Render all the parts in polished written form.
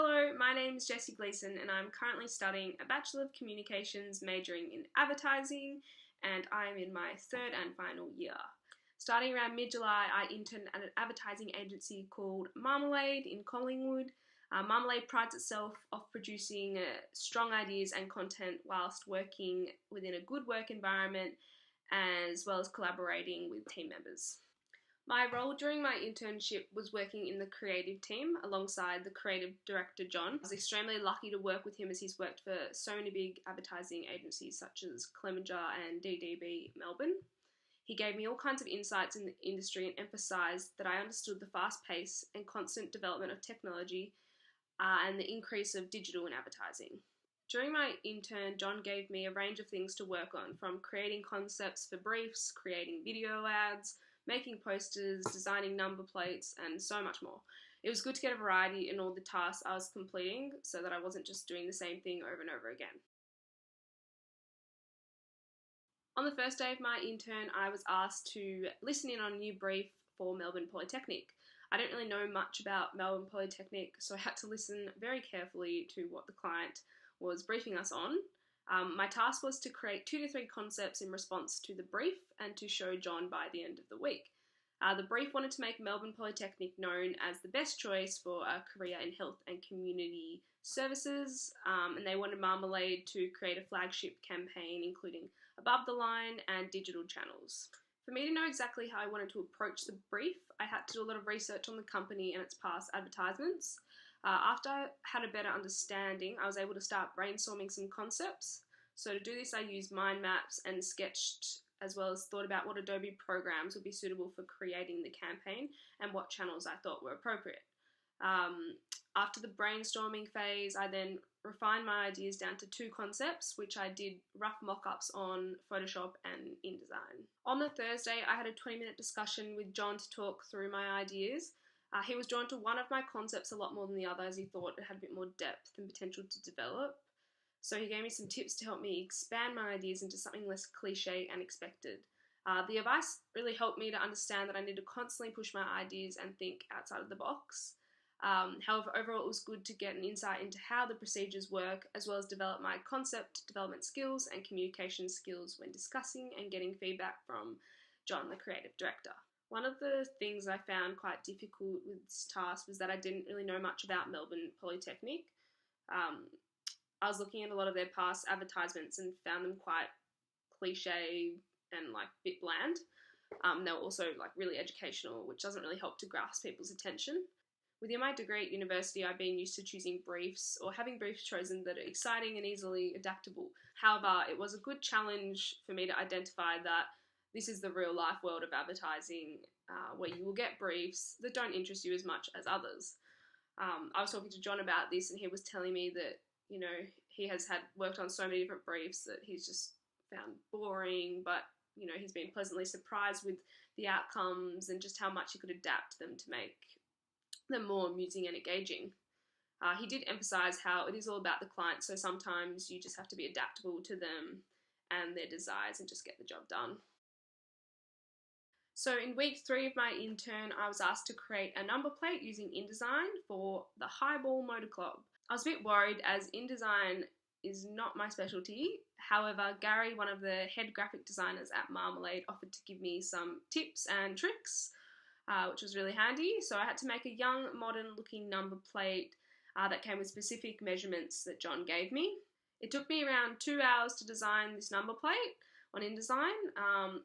Hello, my name is Jessie Gleeson and I'm currently studying a Bachelor of Communications majoring in advertising, and I'm in my third and final year. Starting around mid-July, I interned at an advertising agency called Marmalade in Collingwood. Marmalade prides itself off producing strong ideas and content whilst working within a good work environment as well as collaborating with team members. My role during my internship was working in the creative team alongside the creative director, John. I was extremely lucky to work with him as he's worked for so many big advertising agencies such as Clemenger and DDB Melbourne. He gave me all kinds of insights in the industry and emphasised that I understood the fast pace and constant development of technology and the increase of digital in advertising. During my intern, John gave me a range of things to work on, from creating concepts for briefs, creating video ads, making posters, designing number plates, and so much more. It was good to get a variety in all the tasks I was completing so that I wasn't just doing the same thing over and over again. On the first day of my intern, I was asked to listen in on a new brief for Melbourne Polytechnic. I don't really know much about Melbourne Polytechnic, so I had to listen very carefully to what the client was briefing us on. My task was to create 2 to 3 concepts in response to the brief and to show John by the end of the week. The brief wanted to make Melbourne Polytechnic known as the best choice for a career in health and community services, and they wanted Marmalade to create a flagship campaign including above the line and digital channels. For me to know exactly how I wanted to approach the brief, I had to do a lot of research on the company and its past advertisements. After I had a better understanding, I was able to start brainstorming some concepts. So to do this, I used mind maps and sketched, as well as thought about what Adobe programs would be suitable for creating the campaign and what channels I thought were appropriate. After the brainstorming phase, I then refined my ideas down to 2 concepts, which I did rough mock-ups on Photoshop and InDesign. On the Thursday, I had a 20-minute discussion with John to talk through my ideas. He was drawn to one of my concepts a lot more than the other, as he thought it had a bit more depth and potential to develop. So he gave me some tips to help me expand my ideas into something less cliche and expected. The advice really helped me to understand that I need to constantly push my ideas and think outside of the box. However, overall it was good to get an insight into how the procedures work, as well as develop my concept development skills and communication skills when discussing and getting feedback from John, the creative director. One of the things I found quite difficult with this task was that I didn't really know much about Melbourne Polytechnic. I was looking at a lot of their past advertisements and found them quite cliche and a bit bland. They were also really educational, which doesn't really help to grasp people's attention. Within my degree at university, I've been used to choosing briefs or having briefs chosen that are exciting and easily adaptable. However, it was a good challenge for me to identify that this is the real life world of advertising, where you will get briefs that don't interest you as much as others. I was talking to John about this, and he was telling me that he has worked on so many different briefs that he's just found boring, but he's been pleasantly surprised with the outcomes and just how much he could adapt them to make them more amusing and engaging. He did emphasise how it is all about the client, so sometimes you just have to be adaptable to them and their desires and just get the job done. So in week 3 of my intern, I was asked to create a number plate using InDesign for the Highball Motor Club. I was a bit worried as InDesign is not my specialty. However, Gary, one of the head graphic designers at Marmalade, offered to give me some tips and tricks, which was really handy. So I had to make a young, modern-looking number plate that came with specific measurements that John gave me. It took me around 2 hours to design this number plate on InDesign,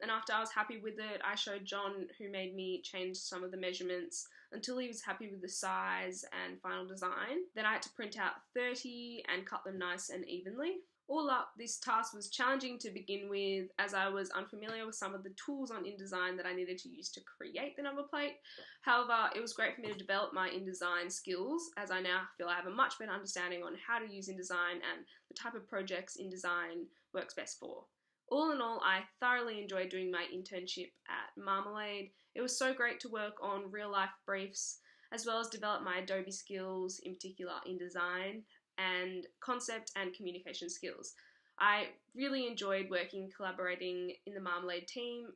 and after I was happy with it, I showed John, who made me change some of the measurements until he was happy with the size and final design. Then I had to print out 30 and cut them nice and evenly. All up, this task was challenging to begin with, as I was unfamiliar with some of the tools on InDesign that I needed to use to create the number plate. However, it was great for me to develop my InDesign skills, as I now feel I have a much better understanding on how to use InDesign and the type of projects InDesign works best for. All in all, I thoroughly enjoyed doing my internship at Marmalade. It was so great to work on real-life briefs, as well as develop my Adobe skills, in particular InDesign, and concept and communication skills. I really enjoyed collaborating in the Marmalade team,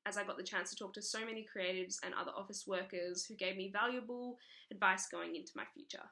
as I got the chance to talk to so many creatives and other office workers who gave me valuable advice going into my future.